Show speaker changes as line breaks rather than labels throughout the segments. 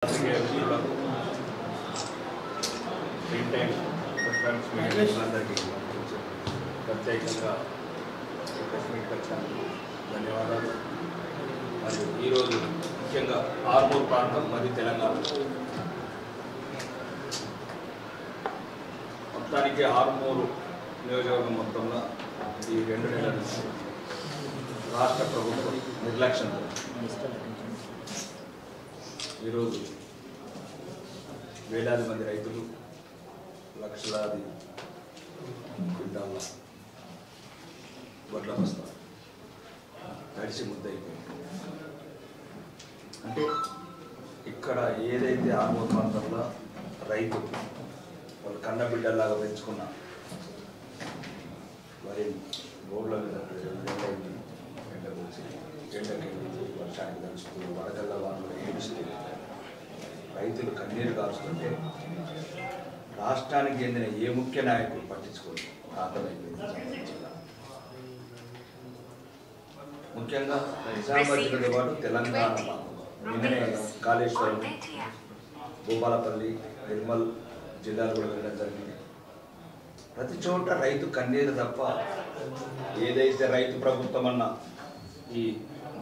ప్రత్యేకంగా ప్రెస్ మీట్కి వచ్చినందుకు ధన్యవాదాలు. మరియు ఈరోజు ముఖ్యంగా ఆర్మూర్ ప్రాంతం మరియు తెలంగాణ మొత్తానికి ఆర్మూరు నియోజకవర్గం మొత్తంలో ఈ 2 నెలల నుంచి రాష్ట్ర ప్రభుత్వం నిర్లక్ష్యంతో ఈరోజు వేలాది మంది రైతులు లక్షలాది క్వింటాల వడ్ల బస్తా తడిసి ముద్దయిపోయింది. అంటే ఇక్కడ ఏదైతే ఆర్మూర్ ప్రాంతంలో రైతు వాళ్ళు కన్నబిడ్డలాగా పెంచుకున్న వరి రోడ్ల మీద ఎండకొచ్చి ఎండకి వర్షానికి తడుచుతూ వడగల్ల వానలు ఏడుస్తూ రైతులు కన్నీరు కాల్చుకుంటే రాష్ట్రానికి చెందిన ఏ ముఖ్య నాయకులు పట్టించుకోరు. అర్థమైపోయింది. ముఖ్యంగా నిజామాబాద్ జిల్లాతో పాటు తెలంగాణ నిన్ననే కాళేశ్వరం, భూపాలపల్లి, నిర్మల్ జిల్లాలు కూడా వెళ్ళడం జరిగింది. ప్రతి చోట రైతు కన్నీరు తప్ప ఏదైతే రైతు ప్రభుత్వం అన్న ఈ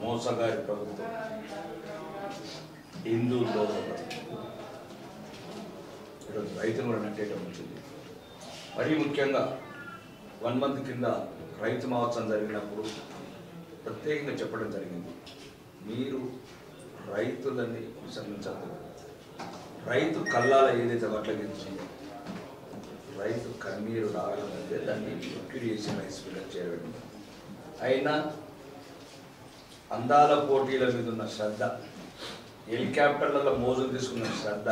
మోసగారి ప్రభుత్వం హిందువుల్లో ఈరోజు రైతును కూడా నట్టేయడం వచ్చింది. మరీ ముఖ్యంగా 1 మంత్ కింద రైతు మహోత్సవం జరిగినప్పుడు ప్రత్యేకంగా చెప్పడం జరిగింది, మీరు రైతులని విసర్జించద్దు. రైతు కల్లాల ఏదైతే వడ్లగించిందో రైతు కన్నీరు రావాలంటే దాన్ని ఒక్కిడి చేసి రైస్ మిల్లర్ చేరడం. అయినా అందాల పోటీల మీద ఉన్న శ్రద్ధ, హెలికాప్టర్లలో మోజులు తీసుకున్న శ్రద్ధ,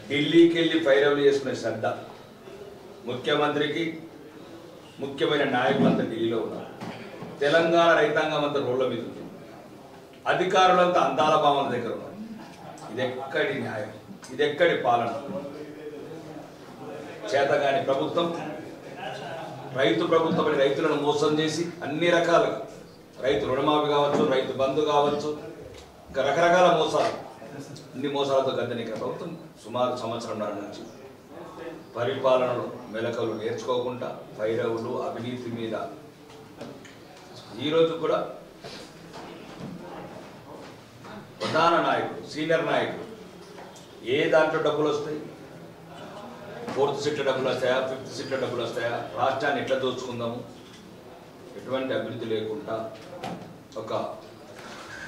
ఢిల్లీకి వెళ్ళి ఫైరవులు చేసుకునే శ్రద్ధ, ముఖ్యమంత్రికి ముఖ్యమైన నాయకులంతా ఢిల్లీలో ఉన్నారు. తెలంగాణ రైతాంగం అంతా రోడ్ల మీద ఉంది. అధికారులంతా అందాల భావన దగ్గర ఉన్నారు. ఇదెక్కడి న్యాయం? ఇదెక్కడి పాలన? చేతగాని ప్రభుత్వం, రైతు ప్రభుత్వం అని రైతులను మోసం చేసి అన్ని రకాలుగా రైతు రుణమాఫీ కావచ్చు, రైతు బంధు కావచ్చు, ఇంకా రకరకాల మోసాలు, అన్ని మోసాలతో గద్దెనిక ప్రభుత్వం సుమారు సంవత్సరంన్నర నుంచి పరిపాలనలో మెలకువలు నేర్చుకోకుండా ఫైరవులు, అవినీతి మీద ఈరోజు కూడా ప్రధాన నాయకుడు, సీనియర్ నాయకుడు ఏ దాంట్లో డబ్బులు వస్తాయి, 4th సీట్ల డబ్బులు వస్తాయా, 5th సీట్ల డబ్బులు వస్తాయా, రాష్ట్రాన్ని ఎట్లా దోచుకుందాము, ఎటువంటి అభివృద్ధి లేకుండా ఒక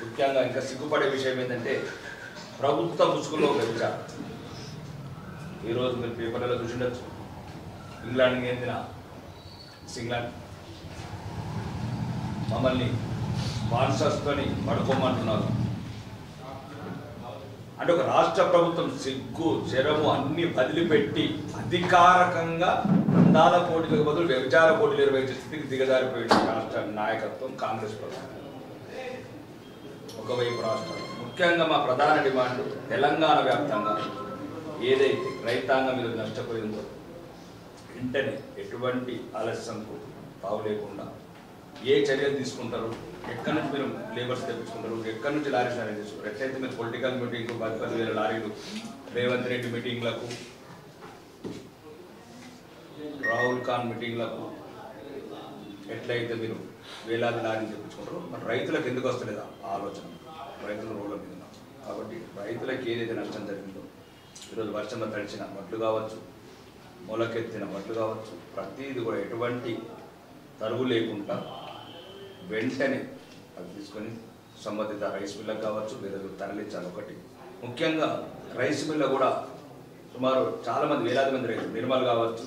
ముఖ్యంగా ఇంకా సిగ్గుపడే విషయం ఏంటంటే ప్రభుత్వ ముసుగులో పెంచారు. ఈరోజు మీరు పేపర్లలో చూసిండొచ్చు, ఇంగ్లాండ్కి చెందిన ఇంగ్లాండ్ మమ్మల్ని స్పాన్సర్స్తోని పడుకోమంటున్నారు. అంటే ఒక రాష్ట్ర ప్రభుత్వం సిగ్గు చెరము అన్ని వదిలిపెట్టి అధికారికంగా అందాల పోటీలకు బదులు వ్యభిచార పోటీలు నిర్వహించే స్థితికి దిగజారిపోయింది రాష్ట్ర నాయకత్వం, కాంగ్రెస్ ప్రభుత్వం. ఒకవైపు రాష్ట్రం ముఖ్యంగా మా ప్రధాన డిమాండ్ తెలంగాణ వ్యాప్తంగా ఏదైతే రైతాంగం మీద నష్టపోయిందో వెంటనే ఎటువంటి ఆలస్యంకు తావు లేకుండా ఏ చర్యలు తీసుకుంటారు, ఎక్కడి నుంచి మీరు లేబర్స్ తెప్పించుకుంటారు, ఎక్కడి నుంచి లారీస్ అనేది తీసుకుంటారు, ఎట్లయితే మీరు పొలిటికల్ మీటింగ్కు 10,000 లారీలు, రేవంత్ రెడ్డి మీటింగ్లకు, రాహుల్ ఖాన్ మీటింగ్లకు ఎట్లయితే మీరు వేలాది లారీలు తెప్పించుకుంటారు, మరి రైతులకు ఎందుకు వస్తలేదా ఆలోచన? రైతుల రోడ్ల మీద ఉన్నారు. కాబట్టి రైతులకు ఏదైతే నష్టం జరిగిందో ఈరోజు వర్షంలో తడిచిన వడ్లు కావచ్చు, మొలకెత్తిన వడ్లు కావచ్చు, ప్రతిదీ కూడా ఎటువంటి తరువు లేకుండా వెంటనే అది తీసుకొని సంబంధిత రైస్ మిల్లకు కావచ్చు లేదా తరలించాలి. ఒకటి ముఖ్యంగా రైస్ మిల్ల కూడా సుమారు చాలామంది వేలాది మంది రైతులు నిర్మల్ కావచ్చు,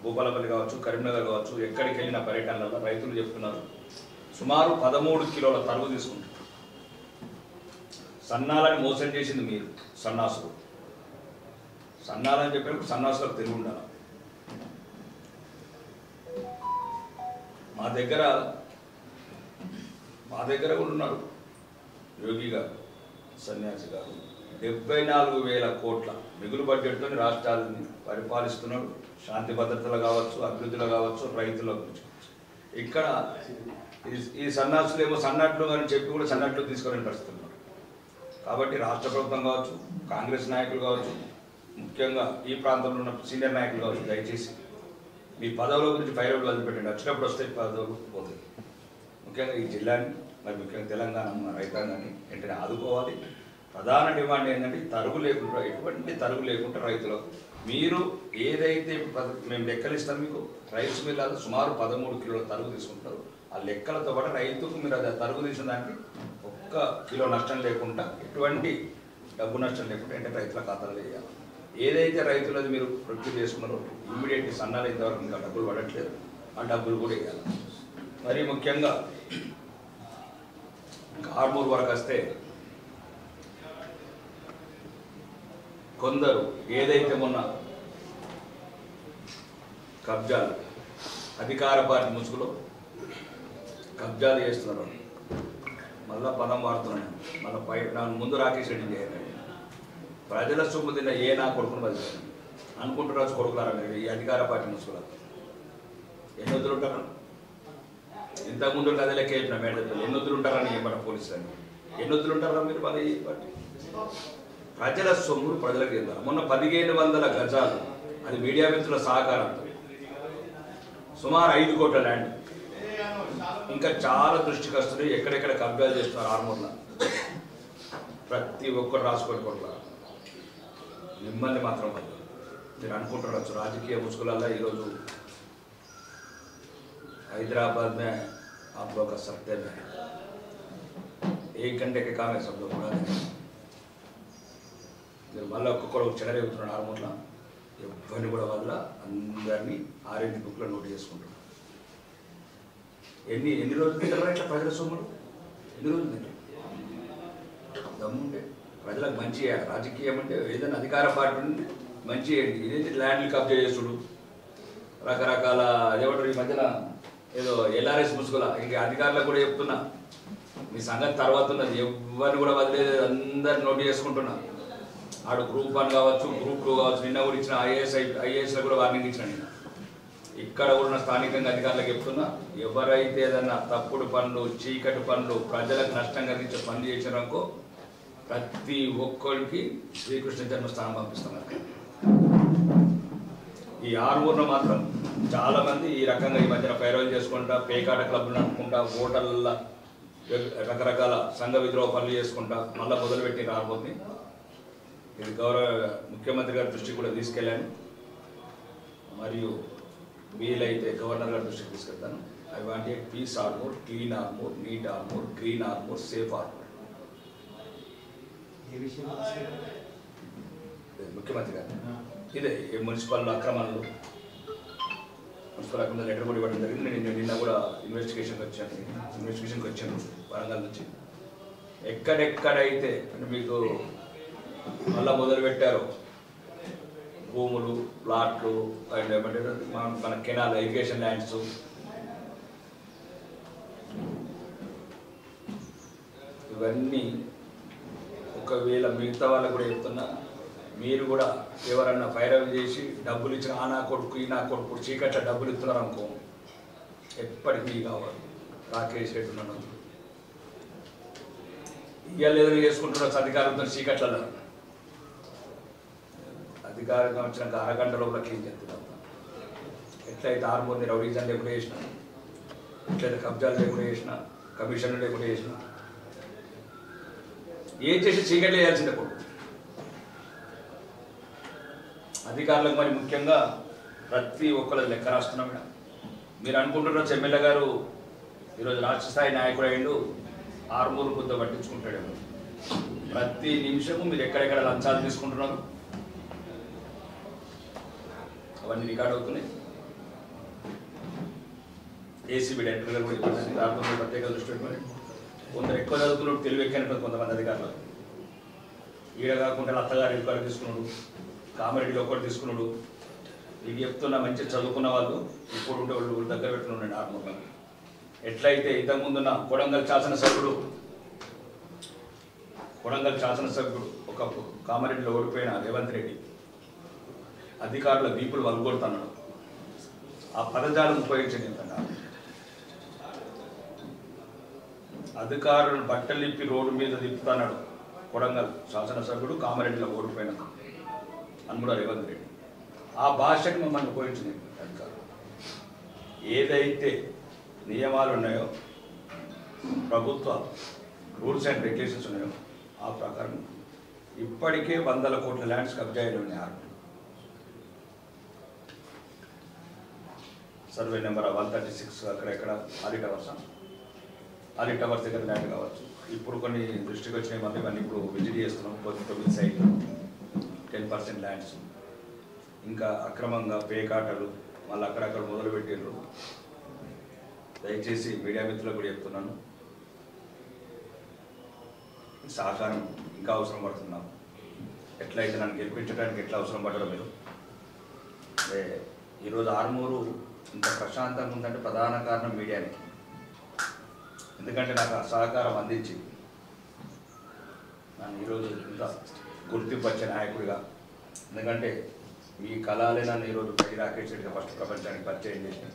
భూపాలపల్లి కావచ్చు, కరీంనగర్ కావచ్చు, ఎక్కడికి వెళ్ళిన పర్యటనలలో రైతులు చెప్తున్నారు సుమారు 13 కిలోల తరువు తీసుకుంటారు. సన్నాలని మోసం చేసింది మీరు, సన్నాసులు. సన్నాలని చెప్పినప్పుడు సన్నాసులకు తెలివి ఉండాలి. మా దగ్గర కూడా ఉన్నారు యోగి గారు, సన్యాసి గారు. 74,000 కోట్ల మిగులు బడ్జెట్తో రాష్ట్రాలని పరిపాలిస్తున్నాడు. శాంతి భద్రతలు కావచ్చు, అభివృద్ధిలో కావచ్చు, రైతుల గురించి. ఇక్కడ ఈ సన్నాసులు ఏమో సన్నట్లు అని చెప్పి కూడా సన్నట్లు తీసుకోవాలని పరిస్థితి ఉన్నారు. కాబట్టి రాష్ట్ర ప్రభుత్వం కావచ్చు, కాంగ్రెస్ నాయకులు కావచ్చు, ముఖ్యంగా ఈ ప్రాంతంలో ఉన్న సీనియర్ నాయకులు కావచ్చు, దయచేసి మీ పదవుల గురించి ఫైర్ వదిలిపెట్టండి. వచ్చినప్పుడు వస్తే పదవులు పోతాయి. ముఖ్యంగా ఈ జిల్లాని, మరి ముఖ్యంగా తెలంగాణ రైతాంగాన్ని వెంటనే ఆదుకోవాలి. ప్రధాన డిమాండ్ ఏంటంటే తరుగు లేకుండా, ఎటువంటి తరుగు లేకుండా రైతులకు మీరు ఏదైతే మేము లెక్కలు ఇస్తాం మీకు, రైస్ మిల్లాలు సుమారు 13 కిలోల తరుగు తీసుకుంటారు. ఆ లెక్కలతో పాటు రైతుకు మీరు అది తరుగు తీసిన దానికి 1 కిలో నష్టం లేకుండా, ఎటువంటి డబ్బు నష్టం లేకుండా అంటే రైతుల ఖాతాలో వేయాలి. ఏదైతే రైతులది మీరు ప్రొక్యూర్ చేసుకున్నారో ఇమ్మీడియట్లీ సన్నాలు ఇంతవరకు ఇంకా డబ్బులు పడట్లేదు, ఆ డబ్బులు కూడా వేయాలి. మరి ముఖ్యంగా ఇంకా ఆర్మూర్ వరకు వస్తే కొందరు ఏదైతే మొన్న కబ్జాలు అధికార పార్టీ ముసుగులో కబ్జాలు చేస్తున్నారు, మళ్ళా పదం వాడుతున్నాను. మళ్ళీ నాకు ముందు రాకేష్ రెడ్డి చేయాలి. ప్రజల సొమ్ము తిన్న ఏ నా కొడుకును బతికారు అనుకుంటున్నారు కొడుకులారా మీరు ఈ అధికార పార్టీ ముసుగులో. ఎన్ని వద్దులు ఉంటారు? ఇంతకుముందు కథ లెక్క చెప్పిన మేడం ఎన్ని వద్దులు ఉంటారని చెప్పిన పోలీసులని. ఎన్ని వద్దులు ఉంటారా మీరు? మళ్ళీ ప్రజల సొమ్ము ప్రజలకు ఇద్దాం. మొన్న 1500 గజాలు, అది మీడియా మిత్రుల సహకారంతో సుమారు 5 కోట్ల ల్యాండ్. ఇంకా చాలా దృష్టికి వస్తుంది ఎక్కడెక్కడ కబ్జాలు చేస్తున్నారు ఆర్మూర్లో. ప్రతి ఒక్కరు రాసుకోవడం మిమ్మల్ని మాత్రం మీరు అనుకుంటున్నారు రాజకీయ ముసుగులలో ఈరోజు హైదరాబాద్ మే आप लोग का सत्य में 1 घंटे के काम है सब लोग उड़ा देंगे. మీరు మళ్ళీ ఒక్కొక్కరు చెడరేగుతున్నాడు ఆర్మూర్లో. ఎవరిని కూడా వల్ల అందరినీ ఆరెంజ్ బుక్లో నోట్ చేసుకుంటున్నారు. ఎన్ని రోజులు తింటారా ఇట్లా ప్రజల సొమ్ములు? ఎన్ని రోజులు తింటారు? దమ్ముంటే ప్రజలకు మంచి చేయాలి. రాజకీయం అంటే ఏదైనా అధికార పార్టీ నుండి మంచి చేయండి. ఇదేంటి ల్యాండ్లు కబ్జా చేసుడు, రకరకాల అదేమంటారు ఈ మధ్యన ఏదో ఎల్ఆర్ఎస్ ముసుగుల. ఇంక అధికారులకు కూడా చెప్తున్నా, మీ సంగతి తర్వాత ఉన్నది. ఎవరిని కూడా వదిలేదు, అందరు నోట్ చేసుకుంటున్నా. ఆడు గ్రూప్ 1 కావచ్చు, గ్రూప్ 2 కావచ్చు. నిన్న కూడా ఇచ్చిన ఐఏఎస్లో కూడా వార్నింగ్ ఇచ్చిన. నేను ఇక్కడ కూడా స్థానికంగా అధికారులకు చెప్తున్నా, ఎవరైతే ఏదన్నా తప్పుడు పనులు, చీకటి పనులు, ప్రజలకు నష్టం కలిగించే పనులు చేసినారనుకో ప్రతి ఒక్కరికి శ్రీకృష్ణ జన్మస్థానం పంపిస్తున్నారు. ఈ ఆర్మూర్లో మాత్రం చాలామంది ఈ రకంగా ఈ మధ్యన ఫైరల్ చేసుకుంటా, పేకాట క్లబ్లు అనుకుంటా, హోటళ్ళ రకరకాల సంఘ విద్రోహ పనులు చేసుకుంటా మళ్ళీ మొదలుపెట్టిన ఆర్మూర్ని. ఇది గౌరవ ముఖ్యమంత్రి గారి దృష్టికి కూడా తీసుకెళ్ళాను. మరియు వీలైతే గవర్నర్ గారి దృష్టికి తీసుకెళ్తాను. I want a peace Armoor, clean Armoor, neat Armoor, green Armoor, safe Armoor. ముఖ్యమంత్రి గారు ఇదే మున్సిపల్ అక్రమాలు, మున్సిపల్ అక్రమాలు లెటర్ కూడా ఇవ్వడం జరిగింది. నేను నిన్న కూడా ఇన్వెస్టిగేషన్కి వచ్చాను వరంగల్ నుంచి. ఎక్కడెక్కడైతే అంటే మీకు మళ్ళా మొదలుపెట్టారు భూములు, ప్లాట్లు, అండ్ ఏమంటే మన కెనాల్, ఇరిగేషన్ ల్యాండ్స్, ఇవన్నీ ఒకవేళ మిగతా వాళ్ళకు కూడా చెప్తున్నా, మీరు కూడా ఎవరన్నా ఫైరల్ చేసి డబ్బులు ఇచ్చిన ఆ నా కొడుకు ఈ నా కొడుకు చీకట్ల డబ్బులు ఇస్తున్నారు అనుకో, ఎప్పటికీ కావాలి. రాకేష్ రెడ్డి ఉన్నాను ఇవాళ ఏదైనా చేసుకుంటున్నారు అధికారంతో చీకట్లలో. అధికారంగా వచ్చినాక అరగంట లోపల క్లీన్ చేస్తున్నాం. ఎట్లయితే ఆర్మూర్ని రౌడీజన్ లేకుండా చేసినా, ఎట్లయితే కబ్జాలు లేకుండా చేసినా, కమిషన్లు లేకుండా చేసినా, ఏం చేసి చీకట్లు వేయాల్సిందే కొడుకు అధికారులకు. మరి ముఖ్యంగా ప్రతి ఒక్కరు లెక్క రాస్తున్నాం. మీరు అనుకుంటున్న ఎమ్మెల్యే గారు ఈరోజు రాష్ట్ర స్థాయి నాయకుడు అయ్యిండు, ఆర్మూరు కొద్ది పట్టించుకుంటాడు. ప్రతి నిమిషము మీరు ఎక్కడెక్కడ లంచాలు తీసుకుంటున్నారు అవన్నీ రికార్డ్ అవుతున్నాయి. ఏసీబీ డైరెక్టర్ గారు కూడా చెప్పారు ఆర్మూరు ప్రత్యేక దృష్టి పెట్టుకొని. కొందరు ఎక్కువ చదువుకున్నాడు, తెలివి ఎక్కని కొంతమంది అధికారులు. ఈడ కాకుండా అత్తగారు ఎక్కువ తీసుకున్నాడు, కామారెడ్డిలో ఒకటి తీసుకున్నాడు. ఇది చెప్తున్నా మంచిగా చదువుకున్న వాళ్ళు ఇప్పుడు ఉంటే వాళ్ళు దగ్గర పెట్టుకున్నాడు ఆర్మూర్లో. ఎట్లయితే ఇంతకుముందున్న కొడంగల్ శాసనసభ్యుడు ఒకప్పుడు కామారెడ్డిలో ఓడిపోయిన రేవంత్ రెడ్డి అధికారుల వీపులు వలుగొడుతున్నాడు. ఆ పదజాలను ఉపయోగించండి. అధికారులను బట్టలిప్పి రోడ్డు మీద తిప్పుతున్నాడు. కొడంగల్ శాసనసభ్యుడు కామారెడ్డిలో ఓడిపోయిన అన్ముల రేవంత్ రెడ్డి ఆ భాషని మమ్మల్ని ఉపయోగించింది అధికారులు. ఏదైతే నియమాలు ఉన్నాయో ప్రభుత్వ రూల్స్ అండ్ రెగ్యులేషన్స్ ఉన్నాయో ఆ ప్రకారం ఇప్పటికే 100 కోట్ల ల్యాండ్స్ కబ్జా అయిన ఉన్నాయి. సర్వే నెంబర్ 136 అక్కడెక్కడ ఆలి టవర్స్ దగ్గర ల్యాండ్ కావచ్చు. ఇప్పుడు కొన్ని దృష్టికి వచ్చినాయి, మళ్ళీ ఇవన్నీ ఇప్పుడు విజిట్ చేస్తున్నాం. 9 సైట్లు 10% ల్యాండ్స్ ఇంకా అక్రమంగా పేకాటలు మళ్ళీ అక్కడక్కడ మొదలుపెట్టారు. దయచేసి మీడియా మిత్రులకు కూడా చెప్తున్నాను, సహకారం ఇంకా అవసరం పడుతున్నాం. ఎట్లయితే నన్ను గెలిపించడానికి ఎట్లా అవసరం పడ్డారో మీరు. ఈరోజు ఆర్మూరు ఇంత ప్రశాంతంగా ఉందంటే ప్రధాన కారణం మీడియానే. ఎందుకంటే నాకు ఆ సహకారం అందించి నన్ను ఈరోజు ఇంత గుర్తింపు వచ్చే నాయకుడిగా, ఎందుకంటే మీ కళలే నన్ను ఈరోజు పై రాకేష్ రెడ్డిగా ఫస్ట్ ప్రపంచానికి పరిచయం చేసిన,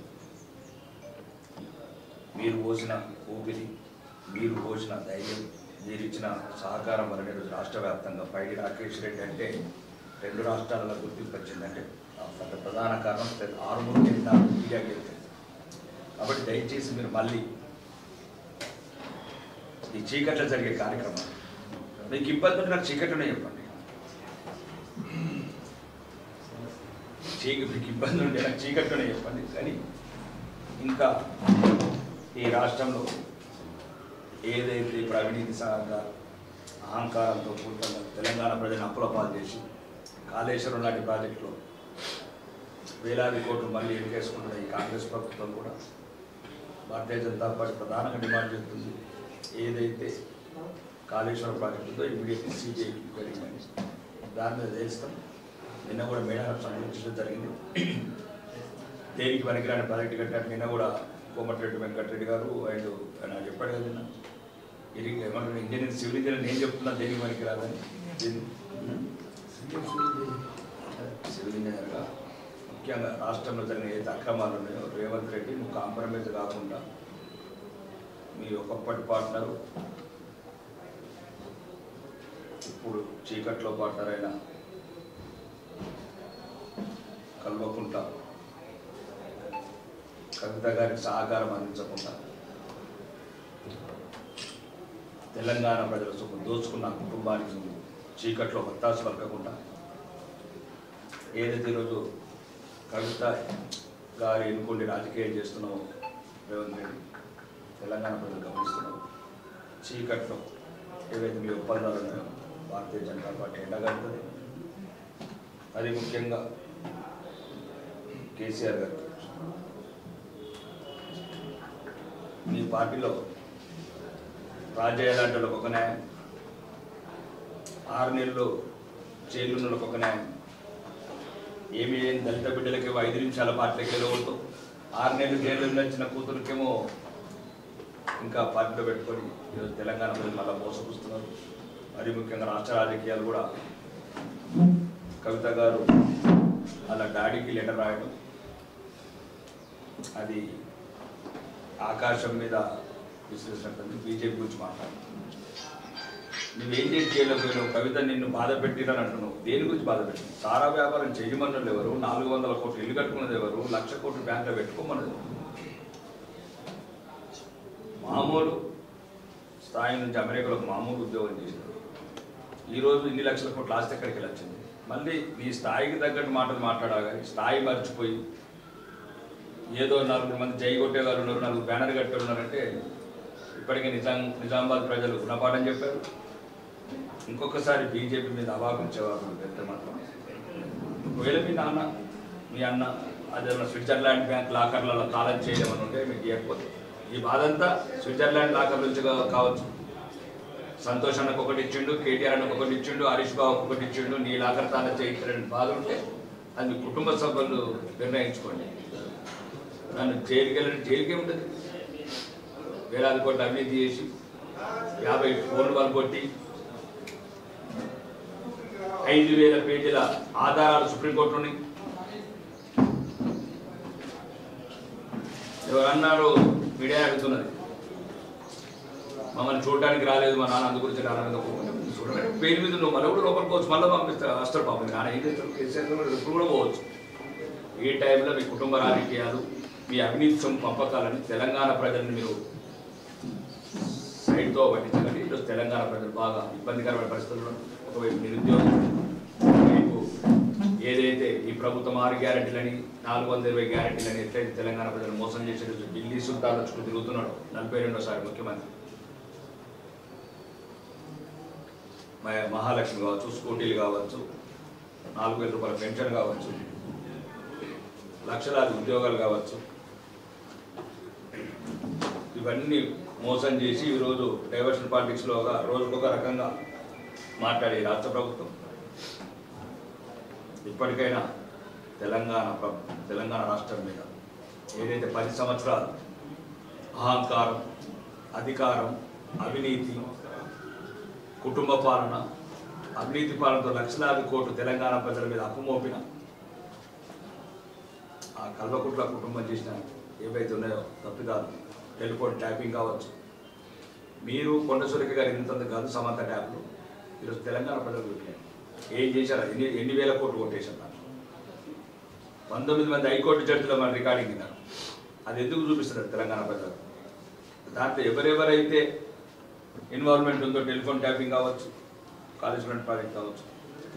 మీరు పోసిన ఊపిరి, మీరు పోసిన ధైర్యం, మీరు ఇచ్చిన సహకారం వల్ల ఈరోజు రాష్ట్ర వ్యాప్తంగా పై రాకేష్ రెడ్డి అంటే 2 రాష్ట్రాలలో గుర్తింపు వచ్చిందంటే ప్రధాన కారణం ఆర్మూరు మీడియాకి వెళ్తుంది. కాబట్టి దయచేసి మీరు మళ్ళీ ఈ చీకట్లో జరిగే కార్యక్రమం మీకు ఇబ్బంది ఉంటే నాకు చీకట్లోనే చెప్పండి. మీకు ఇబ్బంది ఉంటే నాకు చీకట్లోనే చెప్పండి. కానీ ఇంకా ఈ రాష్ట్రంలో ఏదైతే ఇప్పుడు అవినీతి సాగంగా అహంకారంతో పూర్తిగా తెలంగాణ ప్రజలను అప్పుల పాలు చేసి కాళేశ్వరం లాంటి ప్రాజెక్టులో వేలాది కోట్లు మళ్ళీ ఎన్నికేసుకుంటున్న ఈ కాంగ్రెస్ ప్రభుత్వం కూడా భారతీయ జనతా పార్టీ ప్రధానంగా డిమాండ్ చేస్తుంది, ఏదైతే కాళేశ్వరం ప్రాజెక్టుతో ఇమీడియట్లీ సీజేపీ జరిగిందని దాని మీద తెలుస్తాం. నిన్న కూడా మేడారం సందర్శించడం జరిగింది. దేనికి పనికిరాని ప్రాజెక్టు కట్టినట్టు నిన్న కూడా కోమటిరెడ్డి వెంకటరెడ్డి గారు అండ్ నాకు చెప్పాడు కదా, నిన్న ఏమంటారు ఇంజనీర్ సివిల్ ఇంజనీర్ నేను చెప్తున్నా దేనికి పనికిరాదని. సివిల్ ఇంజనీర్గా ముఖ్యంగా రాష్ట్రంలో జరిగిన ఏదైతే అక్రమాలు ఉన్నాయో రేవంత్ రెడ్డి నువ్వు కాంప్రమైజ్ కాకుండా మీ ఒకప్పటి పార్ట్నరు ఇప్పుడు చీకట్లో పార్ట్నర్ అయిన కల్వకుంట కవిత గారికి సహకారం అందించకుండా తెలంగాణ ప్రజల సొమ్ము దోచుకున్న కుటుంబానికి చీకట్లో హత్తాసు పలకకుండా ఏదైతే ఈరోజు కవిత గారు ఎన్నుకోండి రాజకీయం చేస్తున్నావు రేవంత్ రెడ్డి, తెలంగాణ ప్రజలు గమనిస్తున్నావు. చీకట్లో ఏవైతే మీ ఒప్పందాలు ఉన్నాయో భారతీయ జనతా పార్టీ ఎండగడుతుంది. అది ముఖ్యంగా కేసీఆర్ గారు మీ పార్టీలో రాజయ్య లాంటి వాళ్ళకి ఒక న్యాయం, 6 నెలలు జైలు ఉన్న ఒక న్యాయం, ఏమి దళిత బిడ్డలకేమో 5 నిమిషాల పార్టీకి వెళ్ళకూడదు, 6 నెలలు జైలు వచ్చిన కూతురికేమో ఇంకా పార్టీలో పెట్టుకొని ఈరోజు తెలంగాణ ప్రజలు మళ్ళీ మోసపుస్తున్నారు. మరి ముఖ్యంగా రాష్ట్ర రాజకీయాలు కూడా కవిత గారు అలా డాడీకి లెటర్ రాయడం, అది ఆకాశం మీద విశ్లేషించినట్టు బీజేపీ గురించి మాట్లాడు. నువ్వేం చేసి చేయలేకపోయినావు, కవిత నిన్ను బాధ పెట్టిరని అంటున్నావు. దేని గురించి బాధ పెట్టినావు? సారా వ్యాపారం చేయమన్నది ఎవరు? 400 కోట్లు ఇల్లు కట్టుకున్నది ఎవరు? 1,00,000 కోట్లు బ్యాంకులో పెట్టుకోమన్నది. మామూలు స్థాయి నుంచి అమెరికాలో మామూలు ఉద్యోగం చేసినారు. ఈరోజు ఇన్ని లక్షల కోట్ల ఆస్తి ఎక్కడికి వచ్చింది? మళ్ళీ నీ స్థాయికి తగ్గట్టు మాటలు మాట్లాడాలి. స్థాయి మర్చిపోయి ఏదో 4 మంది జై కొట్టేవాళ్ళు ఉన్నారు, 4 బ్యానర్ కట్టేవాళ్ళు ఉన్నారంటే ఇప్పటికే నిజామాబాద్ ప్రజలు గుణపాఠం చెప్పారు. ఇంకొకసారి బీజేపీ మీద అవాపించేవారు పెద్ద మాత్రం. ఒకవేళ మీ అన్న అదేమన్నా స్విట్జర్లాండ్ బ్యాంక్ లాకర్లలో తాళం చేయలేమని ఉంటే మీకు ఇవ్వకపోతే ఈ బాధ అంతా స్విట్జర్లాండ్ లాకర్ నుంచి కావచ్చు. సంతోష్ అన్నకు ఒకటి ఇచ్చిండు, కేటీఆర్ అన్నకు ఒకటి ఇచ్చిండు, హరీష్ బాబుకి ఒకటి ఇచ్చిండు, నీ లాకర్ తాళం చేయించారని బాధ ఉంటే అది మీ కుటుంబ సభ్యులు నిర్ణయించుకోండి. నన్ను జైలుకే ఉంటుంది. వేలాది కోట్లు అవినీతి చేసి 50 ఫోన్లు వాళ్ళు కొట్టి 5,000 పేజీల ఆధారాలు సుప్రీంకోర్టు ఉన్నాయి. ఎవరన్నారు మీడియా అడుగుతున్నది, మమ్మల్ని చూడడానికి రాలేదు మా నాన్న అందు గురించి రాలేదు. చూడగానే పేరు మీద నువ్వు మళ్ళీ కూడా లోపలికి పోవచ్చు, మళ్ళీ పంపిస్తారు రాష్ట్ర పాపం నాన్న ఏం చేస్తారు కేసీఆర్ ఎప్పుడు కూడా పోవచ్చు. ఈ టైంలో మీ కుటుంబ రాజకీయాలు మీ అవినీతి సొమ్ము పంపకాలని తెలంగాణ ప్రజల్ని మీరు సైడ్తో పట్టించకండి. ఈరోజు తెలంగాణ ప్రజలు బాగా ఇబ్బందికరమైన పరిస్థితుల్లో ఒకవైపు నిరుద్యోగం, మీకు ఏదైతే ఈ ప్రభుత్వం 6 గ్యారెంటీలని 420 గ్యారెంటీలని ఎట్లయితే తెలంగాణ ప్రజలు మోసం చేసే ఢిల్లీ సుల్తాన్ల చుట్టూ తిరుగుతున్నాడు 42వ ముఖ్యమంత్రి. మహాలక్ష్మి కావచ్చు, స్కూటీలు కావచ్చు, 4000 రూపాయల పెన్షన్ కావచ్చు, లక్షలాది ఉద్యోగాలు కావచ్చు, ఇవన్నీ మోసం చేసి ఈరోజు డైవర్షన్ పాలిటిక్స్లో రోజుకొక రకంగా మాట్లాడే రాష్ట్ర ప్రభుత్వం ఇప్పటికైనా తెలంగాణ రాష్ట్రం మీద ఏదైతే 10 సంవత్సరాలు అహంకారం, అధికారం, అవినీతి, కుటుంబ పాలన, అవినీతి పాలనతో లక్షలాది కోట్లు తెలంగాణ ప్రజల మీద అప్పుమోపిన ఆ కల్వకుట్ల కుటుంబం చేసిన ఏవైతే ఉన్నాయో తప్పిదాలు, టెలిఫోన్ ట్యాపింగ్ కావచ్చు, మీరు కొండసురేఖ గారు ఇంత కాదు సమంత ట్యాప్లు ఈరోజు తెలంగాణ ప్రజలు పెట్టారు. ఏం చేశారు? ఎన్ని వేల కోట్లు కొట్టేశారు. 19 మంది హైకోర్టు జడ్జిలో మన రికార్డింగ్ విన్నారు. అది ఎందుకు చూపిస్తున్నారు తెలంగాణ ప్రజలు? దాంట్లో ఎవరెవరైతే ఇన్వాల్వ్మెంట్ ఉందో, టెలిఫోన్ ట్యాపింగ్ కావచ్చు, కాలేజ్ ఫ్రంట్ ప్రాజెక్ట్ కావచ్చు,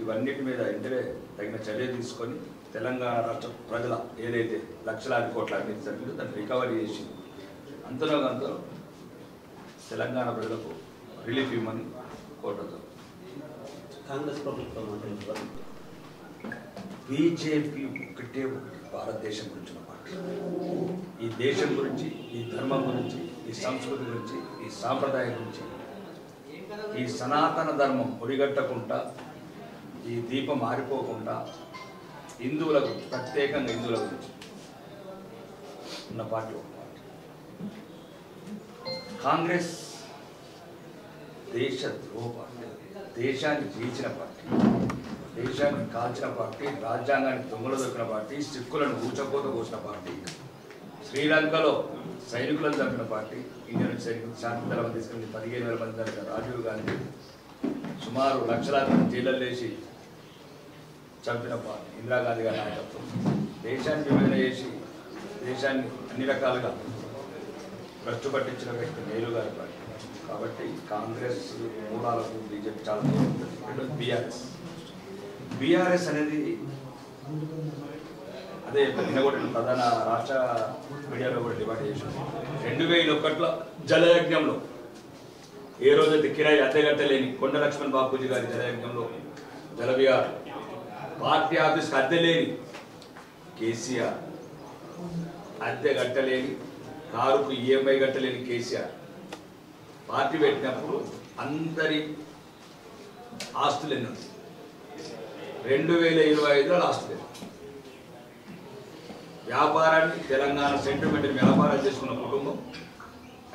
ఇవన్నిటి మీద వెంటనే తగిన చర్య తీసుకొని తెలంగాణ రాష్ట్ర ప్రజల ఏదైతే లక్షలాది కోట్ల అవినీతి జరిగిందో దాన్ని రికవరీ చేసి అంతలో తెలంగాణ ప్రజలకు రిలీఫ్ ఇవ్వమని కోరుతారు.
కాంగ్రెస్ ప్రభుత్వం అంటే
బీజేపీ ఒకటి భారతదేశం గురించి పార్టీ, ఈ దేశం గురించి, ఈ ధర్మం గురించి, ఈ సంస్కృతి గురించి, ఈ సాంప్రదాయం గురించి, ఈ సనాతన ధర్మం ఒడిగట్టకుండా, ఈ దీపం ఆరిపోకుండా హిందువుల గురించి, ప్రత్యేకంగా హిందువుల గురించి ఉన్న పార్టీ ఒక పార్టీ. కాంగ్రెస్ దేశ ద్రోహ పార్టీ, దేశాన్ని చీల్చిన పార్టీ, దేశాన్ని కాల్చిన పార్టీ, రాజ్యాంగాన్ని దొంగలు దొక్కిన పార్టీ, సిక్కులను ఊచకోత కోసిన పార్టీ, శ్రీలంకలో సైనికులను చంపిన పార్టీ, ఇండియన్ సైనికులు శాంతి దళం తీసుకుని 15,000 మంది చంపిన రాజీవ్ గాంధీ, సుమారు లక్షలాది మంది జైళ్ళలో వేసి చంపిన పార్టీ ఇందిరాగాంధీ గారి నాయకత్వం, దేశాన్ని విభజన చేసి దేశాన్ని అన్ని రకాలుగా భ్రష్టు పట్టించిన వ్యక్తి నెహ్రూ గారి పార్టీ. కాబట్టి కాంగ్రెస్ మూలాలకు బీజేపీ చాలా దూరం ఉంటుంది. రెండోది బీఆర్ఎస్ అనేది అదే నిన్న కూడా ప్రధాన రాష్ట్ర మీడియాలో కూడా డిమాండ్ చేసింది. 2001లో జలయజ్ఞంలో ఏ రోజైతే కిరాయి అద్దెగట్టలేని కొండ లక్ష్మణ్ బాపూజీ గారి జలయజ్ఞంలో జలవిహార్ పార్టీ ఆఫీస్కి అద్దెలేని కేసీఆర్, అద్దె కట్టలేని కారుకు ఈఎంఐ కట్టలేని కేసీఆర్ పార్టీ పెట్టినప్పుడు అందరి ఆస్తులు ఎన్ని ఉంది? 2025లో ఆస్తులు. వ్యాపారాన్ని తెలంగాణ సెంటిమెంట్ వ్యాపారం చేసుకున్న కుటుంబం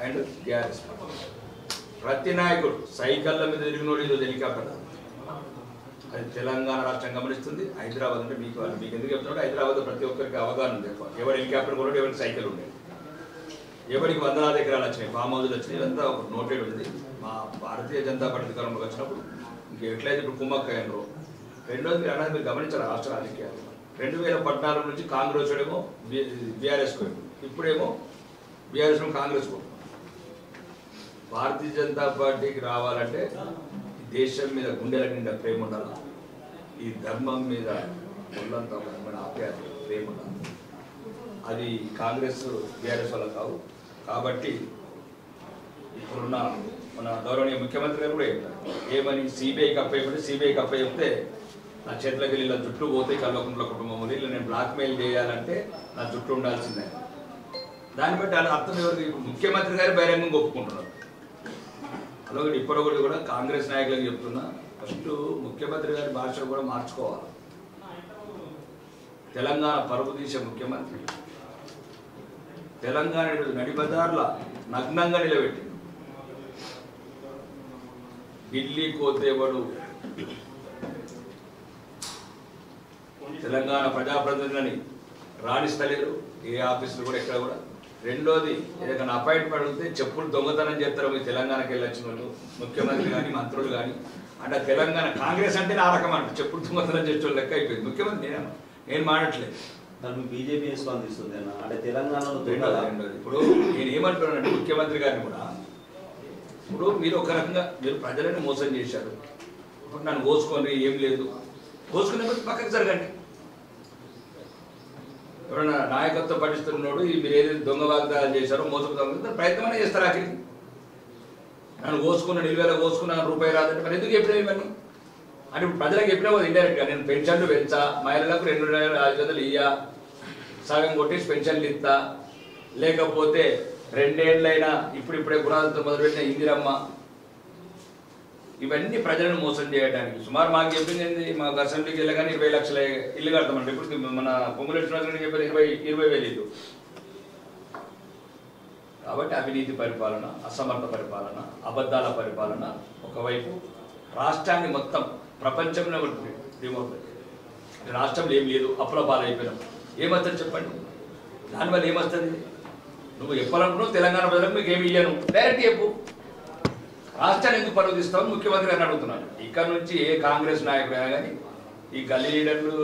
అండ్ గ్యారెస్. ప్రతి నాయకుడు సైకిళ్ళ మీద తిరిగినోడు ఈరోజు హెలికాప్టర్. అది తెలంగాణ రాష్ట్రం గమనిస్తుంది. హైదరాబాద్ అంటే మీకు ఎందుకు చెప్తున్నాడు? హైదరాబాద్ ప్రతి ఒక్కరికి అవగాహన ఉంది. ఎవరు హెలికాప్టర్ కొన్నాడు, ఎవరికి సైకిల్ ఉండేది, ఎవరికి 100,000 ఎకరాలు వచ్చినాయి, ఫామ్ హౌజులు వచ్చినాయి, ఇదంతా ఒక నోటెడ్ ఉంది. మా భారతీయ జనతా పార్టీ అధికారంలోకి వచ్చినప్పుడు ఇంక ఎట్లయితే ఇప్పుడు కుమ్మక్కయ్యారు. రెండోది మీరు అన్నది మీరు గమనించారు రాష్ట్ర రాజకీయాలు. 2014 నుంచి కాంగ్రెస్ ఏమో బీఆర్ఎస్ పోయాడు, ఇప్పుడేమో బీఆర్ఎస్ కాంగ్రెస్ పోయాడు. భారతీయ జనతా పార్టీకి రావాలంటే దేశం మీద గుండెల నిండా ప్రేమ ఉండాలి, ఈ ధర్మం మీద ఒళ్ళంతా ఆప్యాయత ప్రేమ ఉండాలి. అది కాంగ్రెస్ బీఆర్ఎస్ వల్ల కావు. కాబట్టి ఇప్పుడున్న మన గౌరవనీయ ముఖ్యమంత్రి గారు కూడా చెప్తారు ఏమని, సిబిఐకి అప్పయ్యకుంటే సిబిఐకి అప్పయ్యితే నా చేతులకు వెళ్ళి ఇలా జుట్టు పోతే కల్వకుంట్ల కుటుంబం ఇలా నేను బ్లాక్మెయిల్ చేయాలంటే నా జుట్టు ఉండాల్సిందే. దాన్ని బట్టి అలా అర్థం ఎవరికి? ముఖ్యమంత్రి గారు బహిరంగంగా ఒప్పుకుంటున్నారు. అలాగే ఇప్పటికీ కూడా కాంగ్రెస్ నాయకులకు చెప్తున్నా, ఫస్ట్ ముఖ్యమంత్రి గారి భాష కూడా మార్చుకోవాలి. తెలంగాణ పరుపు తీసే ముఖ్యమంత్రి తెలంగాణ నడిబజార్ల నగ్నంగా నిలబెట్టి ఢిల్లీ కోతేవాడు తెలంగాణ ప్రజాప్రతినిధులని రాణిస్తలేరు. ఏ ఆఫీసులు కూడా ఎక్కడ కూడా రెండోది ఏదైనా అపాయింట్మెంట్ అడిగితే చెప్పులు దొంగతనం చేస్తారు మీ తెలంగాణకి వెళ్ళొచ్చిన వాళ్ళు ముఖ్యమంత్రి కానీ మంత్రులు కానీ అంటే తెలంగాణ కాంగ్రెస్ అంటే ఆ రకం అంటే చెప్పులు దొంగతనం చేసే వాళ్ళు లెక్క అయిపోయింది. ముఖ్యమంత్రి నేను మాడట్లేదు.
దాన్ని బీజేపీ స్పందిస్తుంది అన్న అంటే తెలంగాణలో
రెండోది ఇప్పుడు నేను ఏమంటున్నానంటే ముఖ్యమంత్రి గారిని కూడా ఇప్పుడు మీరు ఒక రకంగా మీరు ప్రజలని మోసం చేశారు. ఇప్పుడు నన్ను కోసుకొని ఏం లేదు కోసుకునే పక్కకు జరగండి. ఎవరైనా నాయకత్వం పఠిస్తున్నాడు మీరు ఏదైతే దొంగ వాగ్దానాలు చేశారో మోసం దొంగ ప్రయత్నమైనా చేస్తారు. ఆఖరికి నన్ను కోసుకున్న నిలువేలా కోసుకున్న రూపాయి రాదంటే మరి ఎందుకు చెప్పినా ఇవన్నీ అంటే ఇప్పుడు ప్రజలకు చెప్పినా కదా ఇండైరెక్ట్గా నేను పెన్షన్లు పెంచా, మహిళలకు 2,500 ఇయ్యా, సగం కొట్టేసి పెన్షన్లు ఇస్తా, లేకపోతే 2 ఏళ్ళైనా ఇప్పుడిప్పుడే గుణాలతో మొదలుపెట్టిన ఇందిరమ్మ, ఇవన్నీ ప్రజలను మోసం చేయడానికి. సుమారు మాకు చెప్పింది ఏంది, మాకు అసెంబ్లీకి వెళ్ళగానే 20 లక్షల ఇల్లు కడతామంటే ఇప్పుడు మన పొంగులేటి శ్రీనివాసరెడ్డి చెప్పారు 20,000 ఇల్లు. కాబట్టి అవినీతి పరిపాలన, అసమర్థ పరిపాలన, అబద్ధాల పరిపాలన ఒకవైపు రాష్ట్రాన్ని మొత్తం ప్రపంచంలో రిమోట్ రాష్ట్రంలో ఏం లేదు, అప్పుల పాలైపోయినాం. ఏమవుతుంది చెప్పండి? దానివల్ల ఏమొస్తుంది? నువ్వు చెప్పాలనుకున్నావు తెలంగాణ ప్రజలకు మీకు ఏమి ఇయ్యను డైరెక్ట్ చెప్పు. రాష్ట్రాన్ని ఎందుకు పరుదిస్తావు ముఖ్యమంత్రి గారిని అడుగుతున్నాను. ఇక్కడ నుంచి ఏ కాంగ్రెస్ నాయకుడైనా కానీ ఈ గల్లీ లీడర్లు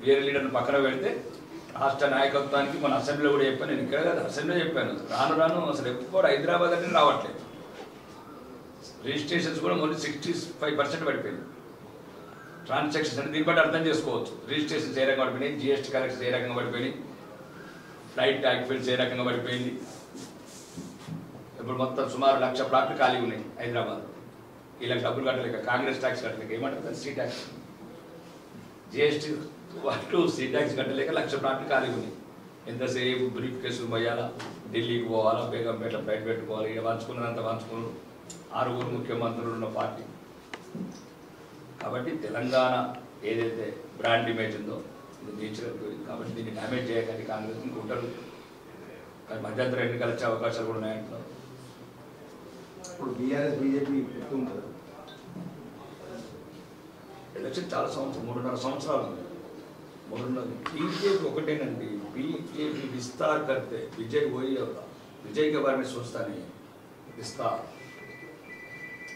వేరే లీడర్లు పక్కన పెడితే రాష్ట్ర నాయకత్వానికి మన అసెంబ్లీలో కూడా చెప్పాను. నేను ఇక్కడ కదా అసెంబ్లీలో చెప్పాను, రాను అసలు ఎప్పుడు హైదరాబాద్ అంటే రావట్లేదు. రిజిస్ట్రేషన్స్ కూడా మొన్న 65% పడిపోయింది. ట్రాన్సాక్షన్స్ అంటే దీన్ని బట్టి అర్థం చేసుకోవచ్చు. రిజిస్ట్రేషన్స్ ఏ రకంగా పడిపోయినాయి, జిఎస్టీ కలెక్షన్స్ ఏ రకంగా పడిపోయినాయి, ఫ్లైట్ ట్యాక్స్ ఏ రకంగా పడిపోయింది. ఇప్పుడు మొత్తం సుమారు 1,00,000 ప్లాట్లు ఖాళీ ఉన్నాయి హైదరాబాద్. వీళ్ళకి డబ్బులు కట్టలేక, కాంగ్రెస్ ట్యాక్స్ కట్టలేక, ఏమంటారు సీ ట్యాక్స్, జిఎస్టీ వాటి సీ ట్యాక్స్ కట్టలేక 1,00,000 ప్లాట్లు ఖాళీ ఉన్నాయి. ఎంతసేపు బ్రీఫ్ కేసులు పోయాలా, ఢిల్లీకి పోవాలా, బేగంపేట బయట పెట్టుకోవాలి, ఇక్కడ వంచుకున్నంత వంచుకున్నారు. 6 ముఖ్యమంత్రులు ఉన్న పార్టీ. కాబట్టి తెలంగాణ ఏదైతే బ్రాండ్ ఇమేజ్ ఉందో ఇది నేచురల్ పోయింది. కాబట్టి దీన్ని డ్యామేజ్ చేయకండి కాంగ్రెస్ ఇంకుంటారు. కానీ మధ్యంతర ఎన్నికలు వచ్చే అవకాశాలు కూడా ఉన్నాయంటున్నారు.
ఇప్పుడు బీఆర్ఎస్ బీజేపీ ఉంటుంది
ఎలక్షన్ చాలా 3.5 సంవత్సరాలు ఉంది. 3.5 बीजेपी ఒకటేనండి. बीजेपी विस्तार करते विजय वही होगा, विजय के बारे में सोचता नहीं है, विस्तार.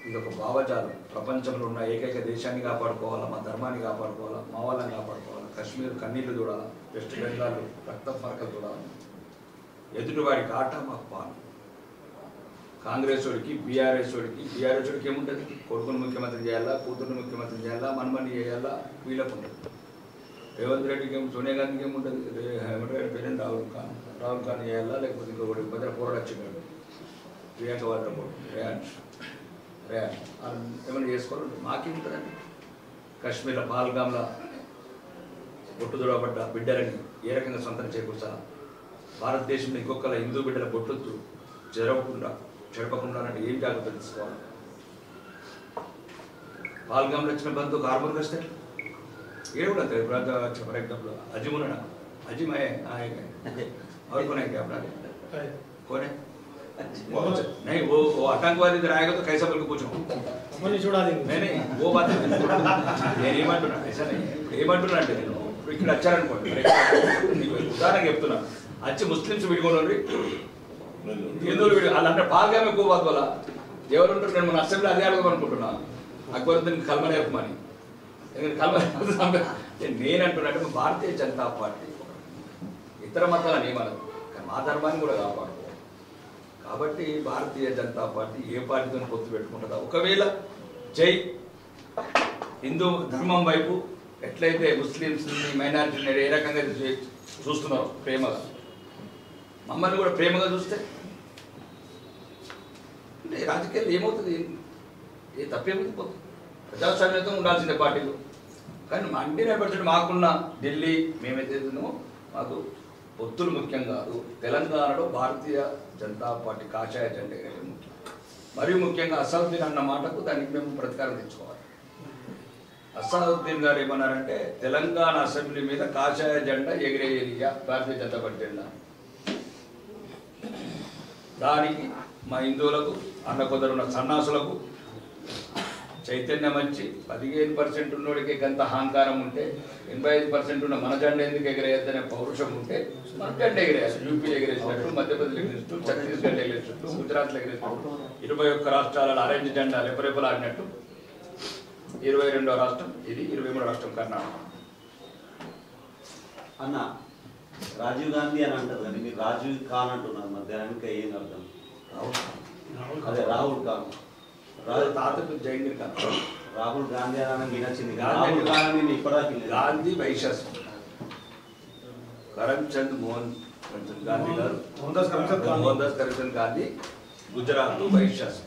ఇది ఒక భావజాలం. ప్రపంచంలో ఉన్న ఏకైక దేశాన్ని కాపాడుకోవాలా, మా ధర్మాన్ని కాపాడుకోవాలా, మా వాళ్ళని కాపాడుకోవాలా, కశ్మీర్ కన్నీళ్లు చూడాలా, వెస్ట్ బెంగాల్ రక్త మార్కలు చూడాలి, ఎదుటివాడికి ఆట మాకు పాలు. కాంగ్రెస్ వాడికి బీఆర్ఎస్ వాడికి ఏముంటుంది? కొడుకును ముఖ్యమంత్రి చేయాలా, కూతురుని ముఖ్యమంత్రి చేయాలా, మనమని చేయాలా, వీళ్ళకు ఉంటుంది. రేవంత్ రెడ్డికి ఏం, సోనియా గాంధీకి ఏముంటుంది? పేరు రాహుల్ ఖాన్ చేయాలా, లేకపోతే ఇంకొకటి మధ్య పోరాడొచ్చాడు ప్రియాంక వాళ్ళ ఏమైనా చేసుకోవాలి. మాకేముంటుందండి? కాశ్మీర్లో పహల్గామ్లో బొట్టు దూరబడ్డ బిడ్డలని ఏ రకంగా సొంతం చేకూర్చాలా? భారతదేశంలో ఇంకొకళ్ళ హిందూ బిడ్డల బొట్టు చెడపకుండా అంటే ఏం జాగ్రత్త తీసుకోవాలి? పహల్గామ్లో వచ్చిన బంధువు కార్బన్ వస్తే ये बोला था फॉर एग्जाम्पल अजीम ना अजीम है और कौन है क्या अपना कौन है नहीं वो आतंकवादी इधर आएगा तो कैसा बोल के पूछो
छुड़ा देंगे
नहीं वो बात నేను ఏమంటున్నా ऐसा नहीं ఏమంటున్నా అంటే నేను ఇప్పుడు ఇక్కడ వచ్చారనుకోండి ఉదాహరణకు చెప్తున్నా వచ్చి ముస్లిమ్స్ విడిగొనండి హిందువులు విడి వాళ్ళంటే బాగా ఎక్కువ బాధ వల్ల ఎవరు ఉంటారు? నేను మన అసెంబ్లీ అదే అడగదాం అనుకుంటున్నా అక్బరుద్దీన్ కల్మనే చెప్పమని. నేనంటున్నట్టు భారతీయ జనతా పార్టీ ఇతర మతాలను ఏమనదు, కానీ మా ధర్మాన్ని కూడా కాపాడుకోవాలి. కాబట్టి భారతీయ జనతా పార్టీ ఏ పార్టీతో పొత్తు పెట్టుకుంటుందా? ఒకవేళ జై హిందూ ధర్మం వైపు ఎట్లయితే ముస్లిమ్స్ని మైనారిటీని ఏ రకంగా చూస్తున్నారో ప్రేమగా, మమ్మల్ని కూడా ప్రేమగా చూస్తే అంటే రాజకీయాలు ఏమవుతుంది? ఏ తప్పేమవుతుంది? పోతుంది. ప్రజాస్వామ్యంతో ఉండాల్సిన పార్టీలు. కానీ 99% మాకున్న ఢిల్లీ మేమైతే ఉన్నామో మాకు పొత్తులు ముఖ్యం కాదు. తెలంగాణలో భారతీయ జనతా పార్టీ కాషాయ జెండా ముఖ్యం. మరియు ముఖ్యంగా అసదుద్దీన్ అన్న మాటకు దానికి మేము ప్రతికారం తెచ్చుకోవాలి. అసదుద్దీన్ గారు ఏమన్నారంటే తెలంగాణ అసెంబ్లీ మీద కాషాయ జెండా ఎగిరేరియా భారతీయ జనతా పార్టీ జెండా. దానికి మా హిందువులకు అన్న కొందరున్న సన్నాసులకు చైతన్యం వచ్చి 15% ఉన్నోడికి గంత అహంకారం ఉంటే 85% ఉన్న మన జెండా ఎందుకు ఎగరేయద్దనే పౌరుషం ఉంటే మన జెండా ఎగరేయాలి. యూపీలో ఎగరేసినట్టు, మధ్యప్రదేశ్ ఎగరేసినట్టు, ఛత్తీస్గఢ్ ఎగరేసినట్టు, గుజరాత్లో ఎగరేసినట్టు, 21 రాష్ట్రాలలో ఆరెంజ్ జెండా రెపరెపలాడినట్టు 22వ రాష్ట్రం ఇది, 23వ రాష్ట్రం కర్ణాటక.
అన్న రాజీవ్ గాంధీ అని అంటారు కానీ మీరు రాజీవ్ ఖాన్ అంటున్నారు మధ్యాహ్నానికి ఏం అర్థం? అదే రాహుల్ ఖాన్,
తాతకు జైందర్ ఖాన్.
రాహుల్ గాంధీ అని వినొచ్చింది. రాహుల్ గాంధీ ఇప్పటిదాకా
గాంధీ వైశాస్, కరమ్చంద్ మోహన్ గాంధీ గారు, మోహన్ దాస్ కరమ్చంద్ గాంధీ, గుజరాత్ వైశాస్.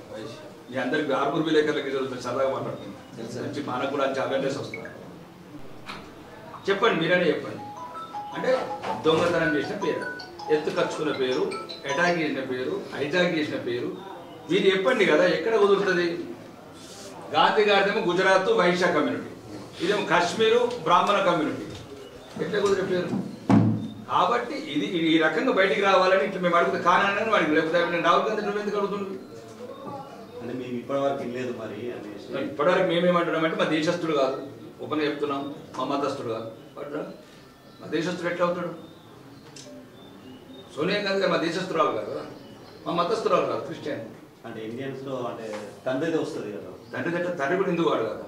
మీ అందరికి ఆరుగురు విలేకరులకి చదువుతుంది, సరదాగా మాట్లాడుతుంది, మనకు కూడా అవేర్నెస్ వస్తుంది. చెప్పండి, మీరైనా చెప్పండి. అంటే దొంగతనం చేసిన పేరు, ఎత్తు ఖర్చుకున్న పేరు, అటాక్ చేసిన పేరు, హైజాక్ చేసిన పేరు, మీరు చెప్పండి కదా ఎక్కడ కుదురుతుంది? గాంధీ గారిదేమో గుజరాత్ వైశ్య కమ్యూనిటీ, ఇదేమో కాశ్మీరు బ్రాహ్మణ కమ్యూనిటీ, ఎట్లా కుదిరే పేరు? కాబట్టి ఇది ఈ రకంగా బయటికి రావాలని ఇట్లా మేము అడుగుతాం. కానని వాడికి లేకపోతే నేను రాహుల్ గాంధీ నువ్వు ఎందుకు అడుగుతున్నావు?
అంటే మేము ఇప్పటివరకు లేదు మరి అనేసి.
ఇప్పటివరకు మేమేమంటున్నామంటే మా దేశస్తుడు కాదు, ఓపెన్గా చెప్తున్నాం, మా మతస్థుడు కాదు. మా దేశస్తుడు ఎట్లా అవుతాడు? సోనియా గాంధీ గారు మా దేశస్తురాలు కాదు కదా, మా మతస్థురాలు కాదు, క్రిస్టియన్.
అంటే ఇండియన్స్ లో అంటే తండ్రిదే వస్తుంది కదా.
తండ్రి కూడా హిందూ కాడు కదా,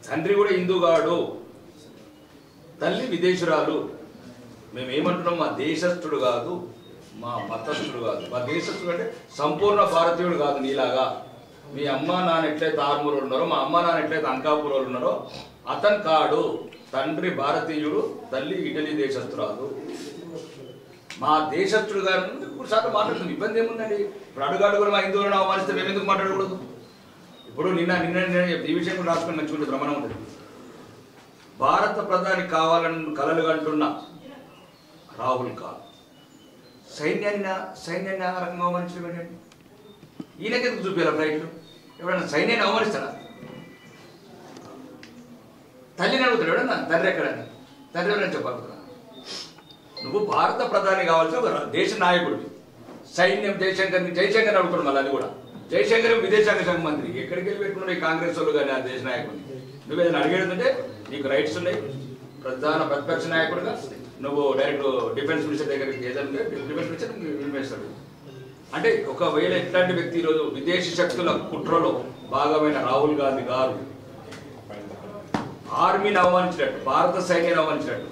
తండ్రి కూడా హిందూ కాడు, తల్లి విదేశురాలు. మేము ఏమంటున్నాం, మా దేశస్థుడు కాదు, మా మతస్థుడు కాదు. మా దేశస్థుడు అంటే సంపూర్ణ భారతీయుడు కాదు. నీలాగా మీ అమ్మ నాన్న ఎట్లయితే ఆర్మూరు ఉన్నారో, మా అమ్మ నాన్న ఎట్లయితే అంకాపురంలో ఉన్నారో అతను కాడు. తండ్రి భారతీయుడు, తల్లి ఇటలీ దేశస్తురాలు. మా దేశస్తుడు గారు ఇప్పుడు సార్లు మాట్లాడుతుంది, ఇబ్బంది ఏముందండి? ఇప్పుడు అడుగాడు కూడా మా హిందువులను అవమానిస్తే మేము ఎందుకు మాట్లాడకూడదు? ఇప్పుడు నిన్న ఈ విషయం కూడా రాసుకొని మంచిగా ఉంటుంది, భ్రమణం ఉంటుంది. భారత ప్రధాని కావాలని కలలు కంటున్న రాహుల్ ఖాన్ సైన్యాన్ని ఆ రకంగా అవమానించడం ఏంటండి? ఈయనకెందుకు చూపించాలి ఫ్లైట్లు? ఎవడన్నా సైన్యాన్ని అవమానిస్తాడా? తల్లిని అడుగుతాడు ఎవడన్నా, తండ్రి ఎక్కడన్నా? తండ్రి ఎవరైనా చెప్పగలుగుతున్నా? నువ్వు భారత ప్రధాని కావాల్సిన ఒక దేశ నాయకుడివి. సైన్యం జయశంకర్ అడుగుతాడు. మళ్ళీ అది కూడా జయశంకర్ విదేశాంగ శాఖ మంత్రి. ఎక్కడికి వెళ్ళి పెట్టుకున్నావు ఈ కాంగ్రెస్ వాళ్ళు కానీ ఆ దేశ నాయకుడిని? నువ్వు ఏదైనా అడిగేదంటే నీకు రైట్స్ ఉన్నాయి. ప్రధాన ప్రతిపక్ష నాయకుడిగా నువ్వు డైరెక్ట్ డిఫెన్స్ మినిస్టర్ దగ్గరికి ఏదంటే డిఫెన్స్ మినిస్టర్ నిర్ణయిస్తాడు. అంటే ఒకవేళ ఎట్లాంటి వ్యక్తి ఈరోజు విదేశీ శక్తుల కుట్రలో భాగమైన రాహుల్ గాంధీ గారు ఆర్మీని అవమానించినట్టు, భారత సైన్యాన్ని అవమానించినట్టు,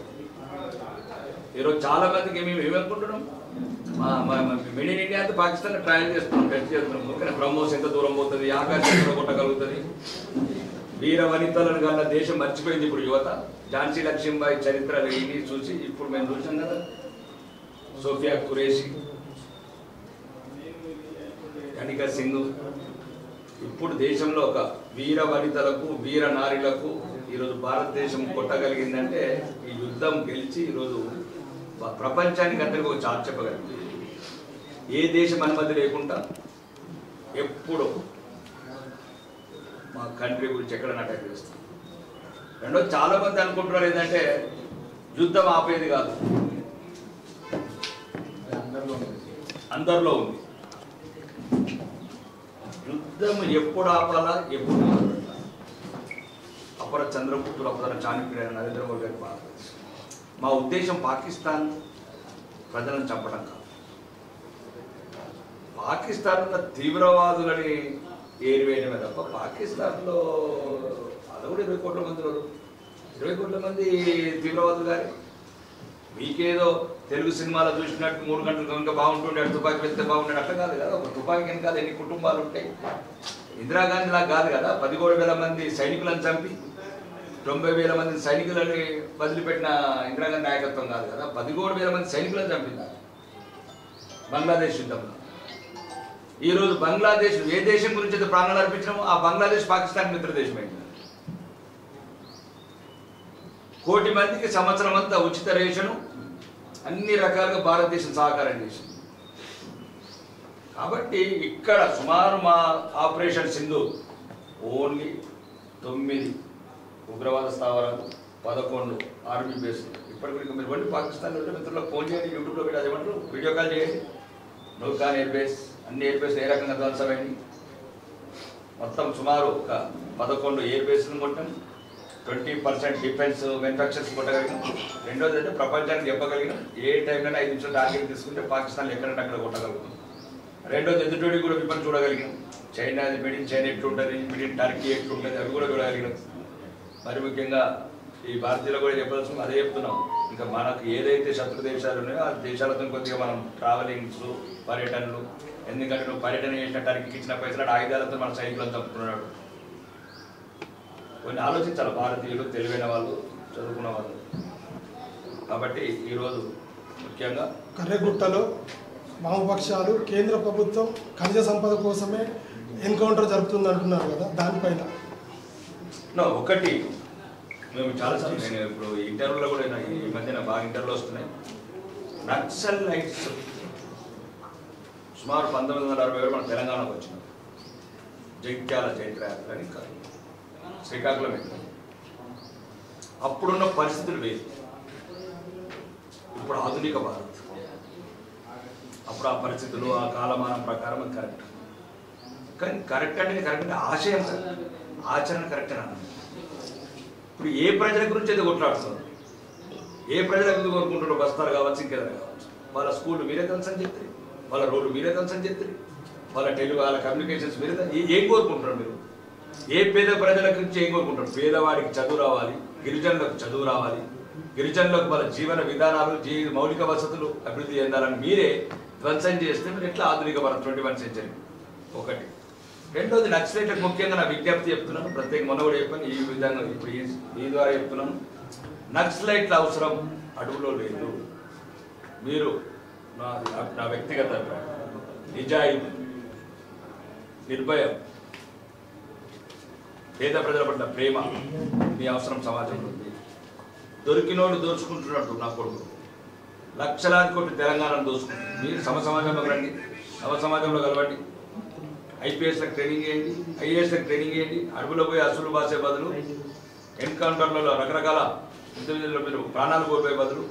ఈరోజు చాలా మందికి మేము ఏమనుకుంటున్నాం, మేడ్ ఇన్ ఇండియా అంతా పాకిస్తాన్ ట్రయల్ చేస్తున్నాం, టెస్ట్ చేస్తున్నాం. ఓకే, బ్రహ్మోస్ ఎంత దూరం పోతుంది, ఆకాశం కొట్టగలుగుతుంది. వీర వనితలను కన్నా దేశం మర్చిపోయింది ఇప్పుడు యువత. ఝాన్సీ లక్ష్మీబాయి చరిత్రలు ఇవి చూసి ఇప్పుడు మేము చూసాం కదా, సోఫియా ఖురేషి, అనికా సింగ్. ఇప్పుడు దేశంలో ఒక వీర వనితలకు, వీర నారీలకు ఈరోజు భారతదేశం కొట్టగలిగిందంటే ఈ యుద్ధం గెలిచి ఈరోజు ప్రపంచానికి అందరికీ ఒక చాటు చెప్పగలిగింది. ఏ దేశం అనుమతి లేకుండా ఎప్పుడు మా కంట్రీ గురించి ఎక్కడ అటాక్ చేస్తాం. రెండోది చాలా మంది అనుకుంటున్నారు ఏంటంటే యుద్ధం ఆపేది కాదు, అందరిలో ఉంది. యుద్ధం ఎప్పుడు ఆపాలా, ఎప్పుడు అపర చంద్రగుప్తుడు, అపర చాణక్యుడు, నరేంద్ర మోడీ గారి బాధ. మా ఉద్దేశం పాకిస్తాన్ ప్రజలను చంపడం కాదు, పాకిస్తాన్ ఉన్న తీవ్రవాదులని ఏరివేయడమే తప్ప పాకిస్తాన్లో అది కూడా 20 కోట్ల మంది ఉన్నారు. 20 కోట్ల మంది తీవ్రవాదులు కానీ మీకేదో తెలుగు సినిమాలో చూసినట్టు 3 గంటలు కనుక బాగుంటుండే, తుపాకీ పెడితే బాగుండే అట్లా కాదు కదా. ఒక తుపాకీ వెనకాల ఎన్ని కుటుంబాలు ఉంటాయి? ఇందిరాగాంధీ లాగా కాదు కదా, 17,000 మంది సైనికులను చంపి 90,000 మంది సైనికులని వదిలిపెట్టిన ఇందిరాగాంధీ నాయకత్వం కాదు కదా. 17,000 మంది సైనికులను చంపింది బంగ్లాదేశ్ యుద్ధంలో. ఈరోజు బంగ్లాదేశ్ ఏ దేశం గురించి అయితే ప్రాణాలు అర్పించినామో ఆ బంగ్లాదేశ్ పాకిస్తాన్ మిత్ర దేశం అయింది. 1 కోటి మందికి సంవత్సరం అంతా ఉచిత రేషను, అన్ని రకాలుగా భారతదేశం సహకారం చేసింది. కాబట్టి ఇక్కడ సుమారు మా ఆపరేషన్ సింధు ఓన్లీ 9 ఉగ్రవాద స్థావరాలు, 11 ఆర్మీ బేస్లు. ఇప్పటికీ మీరు వండి పాకిస్తాన్లో మిత్రులకు ఫోన్ చేయండి, యూట్యూబ్లో పెట్టి అదేమంటారు వీడియో కాల్ చేయండి. నౌకాన్ ఎయిర్ బేస్, అన్ని ఎయిర్ బేస్ ఏ రకంగా ధ్వంసమైంది. మొత్తం సుమారు ఒక 11 ఎయిర్ బేస్ను కొట్టాం, 20% డిఫెన్స్ మ్యానుఫ్యాక్చర్స్ కొట్టగలిగినాం. రెండోది అంటే ప్రపంచానికి చెప్పగలిగినాం ఏ టైంలో 5 నిమిషాలు టార్గెట్ తీసుకుంటే పాకిస్తాన్లో ఎక్కడంటే అక్కడ కొట్టగలుగుతాం. రెండోది ఎదుటోడికి కూడా విపత్తు చూడగలిగినాం. చైనా మిడ్ ఇన్ చైనా ఎట్లుంటుంది, మిడ్ ఇన్ టర్కీ ఎట్లుంటుంది అవి కూడా చూడగలిగినాం. మరి ముఖ్యంగా ఈ భారతీయులు కూడా చెప్పాల్సిన అదే చెప్తున్నాం. ఇంకా మనకు ఏదైతే శత్రు దేశాలు ఉన్నాయో ఆ దేశాలతో కొద్దిగా మనం ట్రావెలింగ్స్ పర్యటనలు, ఎందుకంటే నువ్వు పర్యటన చేసిన టర్కీకి ఇచ్చిన పైసలు ఆయుధాలతో మన సైనికులను చంపుతున్నాడు. కొన్ని ఆలోచించాలి భారతీయులు, తెలివైన వాళ్ళు, చదువుకున్న వాళ్ళు. కాబట్టి ఈరోజు ముఖ్యంగా
కర్రెగుట్టలో వామపక్షాలు కేంద్ర ప్రభుత్వం ఖనిజ సంపద కోసమే ఎన్కౌంటర్ జరుపుతుంది అంటున్నారు కదా, దానిపైన
ఒకటి మేము చాలాసార్లు నేను ఇప్పుడు ఇంటర్వ్యూలో కూడా ఈ మధ్యన బాగా ఇంటర్వ్యూలు వస్తున్నాయి. నక్సల్ లైట్స్ సుమారు 1967 మన తెలంగాణకు వచ్చినాం. జగిత్యాల చైత్రయాత్ర అని కాదు, శ్రీకాకుళం ఎక్కువ. అప్పుడున్న పరిస్థితులు వేరు, ఇప్పుడు ఆధునిక భారత్. అప్పుడు ఆ పరిస్థితులు ఆ కాలమానం ప్రకారం అది కరెక్ట్. కానీ కరెక్ట్ అంటే కరెక్ట్ అంటే ఆశయం కరెక్ట్, ఆచరణ కరెక్ట్ అని అన్నాను. ఇప్పుడు ఏ ప్రజల గురించి అయితే కొట్లాడుతున్నారు, ఏ ప్రజల గురించి కోరుకుంటారో బస్తారు కావచ్చు, ఇంకేదైనా కావచ్చు, వాళ్ళ స్కూల్ మీరే కన్సర్న్ చేస్తారు, వాళ్ళ రోడ్డు మీరే కన్సర్న్ చేస్తారు, వాళ్ళ వాళ్ళ కమ్యూనికేషన్స్ మీరే ఏం కోరుకుంటున్నారు మీరు? ఏ పేద ప్రజల గురించి ఏం కోరుకుంటారు? పేదవాడికి చదువు రావాలి, గిరిజనులకు చదువు రావాలి, గిరిజనులకు వాళ్ళ జీవన విధానాలు మౌలిక వసతులు అభివృద్ధి చెందాలని మీరే ధ్వంసం చేస్తే మీరు ఎట్లా ఆధునిక భారత్ 21వ సెంచరీ? ఒకటి. రెండోది నక్సలైట్లకు ముఖ్యంగా నా విజ్ఞప్తి చెప్తున్నాను, ప్రత్యేక మొన్న కూడా చెప్పాను, ఈ విధంగా ఇప్పుడు ఈ ద్వారా చెప్తున్నాను. నక్సలైట్ల అవసరం అడవులో లేదు. మీరు నా వ్యక్తిగత నిజాయితీ, నిర్భయం, పేద ప్రజల పట్ల ప్రేమ మీ అవసరం సమాజంలో ఉంది. దొరికినోడు దోచుకుంటున్నట్టు నా కొడుకు లక్షలాది కోట్లు తెలంగాణను దోచుకుంటుంది. మీరు సమాజంలోకి రండి, సమాజంలో కలవండి, ఐపీఎస్లకు ట్రైనింగ్ చేయండి, ఐఏఎస్లకు ట్రైనింగ్ చేయండి. అడవులో పోయి అసలు బాసే బదులు, ఎన్కౌంటర్లలో రకరకాల ఇంటర్వ్యూలో మీరు ప్రాణాలు కోల్పోయే బదులు,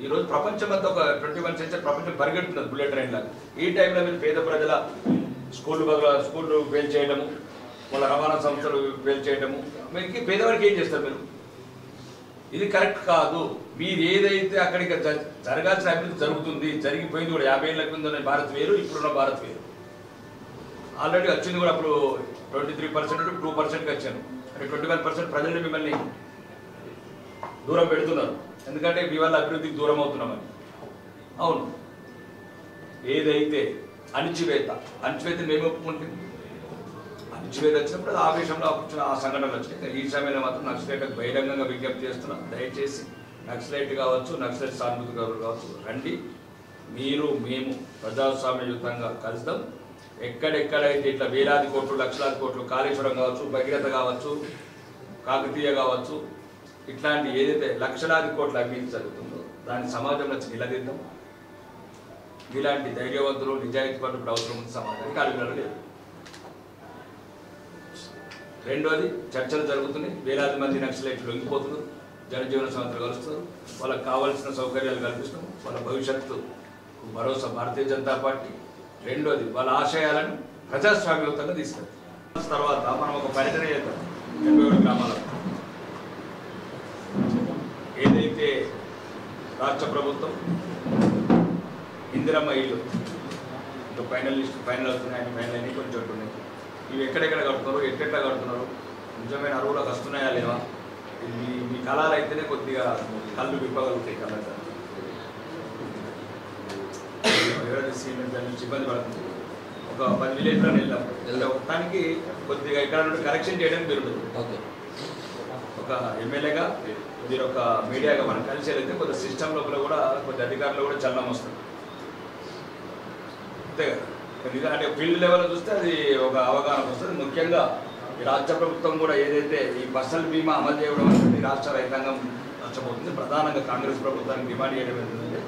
ఈరోజు ప్రపంచం అంతా ఒక 21వ సెంచరీ ప్రపంచం పరిగెడుతున్నది బుల్లెట్ ట్రైన్ లాగా. ఈ టైంలో మీరు పేద ప్రజల స్కూళ్ళు ఫెయిల్ చేయడము, వాళ్ళ రవాణా సంస్థలు ఫెయిల్ చేయడము, మీకు పేదవాడికి ఏం చేస్తారు మీరు? ఇది కరెక్ట్ కాదు. మీరు ఏదైతే అక్కడికి జరగాల్సిన అభివృద్ధి జరుగుతుంది, జరిగిపోయింది కూడా. 50 ఏళ్ళ కింద భారత్ వేరు, ఇప్పుడున్న భారత్ వేరు. ఆల్రెడీ వచ్చింది కూడా అప్పుడు 23% 2%కి వచ్చాను. అంటే 21% ప్రజలు మిమ్మల్ని దూరం పెడుతున్నారు, ఎందుకంటే మీ వల్ల అభివృద్ధికి దూరం అవుతున్నామని. అవును, ఏదైతే అణిచివేత మేము ఒప్పుకుంటే, అణిచివేత వచ్చినప్పుడు అది ఆవేశంలో ఆ సంఘటనలు వచ్చినాయి. ఈ సమయంలో మాత్రం నక్సలైట్లకు బహిరంగంగా విజ్ఞప్తి చేస్తున్నాం, దయచేసి నక్సలైట్ కావచ్చు, నక్సలైట్ సానుభూతి కావచ్చు, రండి, మీరు మేము ప్రజాస్వామ్యయుతంగా కలుద్దాం. ఎక్కడెక్కడైతే ఇట్లా వేలాది కోట్లు, లక్షలాది కోట్లు, కాళేశ్వరం కావచ్చు, భగీరథ కావచ్చు, కాకతీయ కావచ్చు, ఇట్లాంటి ఏదైతే లక్షలాది కోట్ల అవినీతి జరుగుతుందో దాన్ని సమాజంలో నిలదీద్దాం. ఇలాంటి ధైర్యవంతులు, నిజాయితీ పనులు ఇప్పుడు అవసరం ఉంది సమాజానికి, అడుగులలో లేదు. రెండోది, చర్చలు జరుగుతున్నాయి, వేలాది మంది నక్సలైట్లు లొంగిపోతున్నారు, జనజీవన సంస్థలు కలుస్తున్నారు, వాళ్ళకి కావాల్సిన సౌకర్యాలు కల్పిస్తాం, వాళ్ళ భవిష్యత్తు భరోసా భారతీయ జనతా పార్టీ. రెండోది, వాళ్ళ ఆశయాలను ప్రజాస్వామ్యయుతంగా తీసుకెళ్తాం. తర్వాత మనం ఒక పర్యటన చేద్దాం 87 గ్రామాలకు. ఏదైతే రాష్ట్ర ప్రభుత్వం ఇందిరమ్మ ఇల్లు ఇంకా ఫైనల్ అవుతున్నాయి, అన్ని ఫైనల్ అన్ని కొంచెం ఉన్నాయి. ఇవి ఎక్కడెక్కడ కడుతున్నారు, ఎట్లా కడుతున్నారు, నిజమైన అరువులకు వస్తున్నాయా లేవా? మీ కళాలు అయితేనే కొద్దిగా కళ్ళు విప్పగలుగుతాయి. కళ్ళ ఇబ్బంది పడుతుంది. ఒక 10 విలేజ్లో వెళ్దాం, మొత్తానికి కొద్దిగా ఇక్కడ నుండి కరెక్షన్ చేయడానికి జరుగుతుంది. ఒక ఎమ్మెల్యేగా మీరు ఒక మీడియాగా మనం కలిసి వెళ్తే కొద్ది సిస్టమ్ లోపల కూడా కొద్ది అధికారులు కూడా చలనం వస్తుంది, అంతే కదా. అంటే ఫీల్డ్ లెవెల్లో చూస్తే అది ఒక అవగాహన వస్తుంది. ముఖ్యంగా ఈ రాష్ట్ర ప్రభుత్వం కూడా ఏదైతే ఈ ఫసల్ బీమా అమలు చేయడం అనేది రాష్ట్ర రైతాంగం నష్టపోతుంది. ప్రధానంగా కాంగ్రెస్ ప్రభుత్వానికి డిమాండ్ చేయడం ఏంటంటే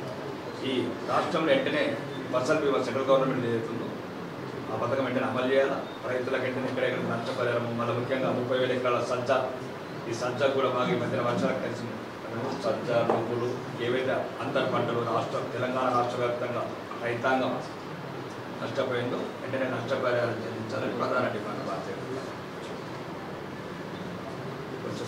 ఈ రాష్ట్రంలో వెంటనే ఫసల్ బీమా సెంట్రల్ గవర్నమెంట్ ఏదైతుందో ఆ పథకం వెంటనే అమలు చేయాలా. రైతులకు వెంటనే ఎక్కడెక్కడ నష్టపరిహారం, మళ్ళీ ముఖ్యంగా 30,000 ఎకరాల సజ్జ, ఈ సజ్జ కూడా బాగా ఈ మధ్యన వర్షాలకు కలిసింది. సజ్జ, నువ్వులు, ఏవైతే అంతర్ పంటలు తెలంగాణ రాష్ట్ర వ్యాప్తంగా రైతాంగం నష్టపోయిందో వెంటనే నష్టపరిహారం చెంది కల్పించాలని ప్రధాన డిమాండ్ భారతీయ కొంచెం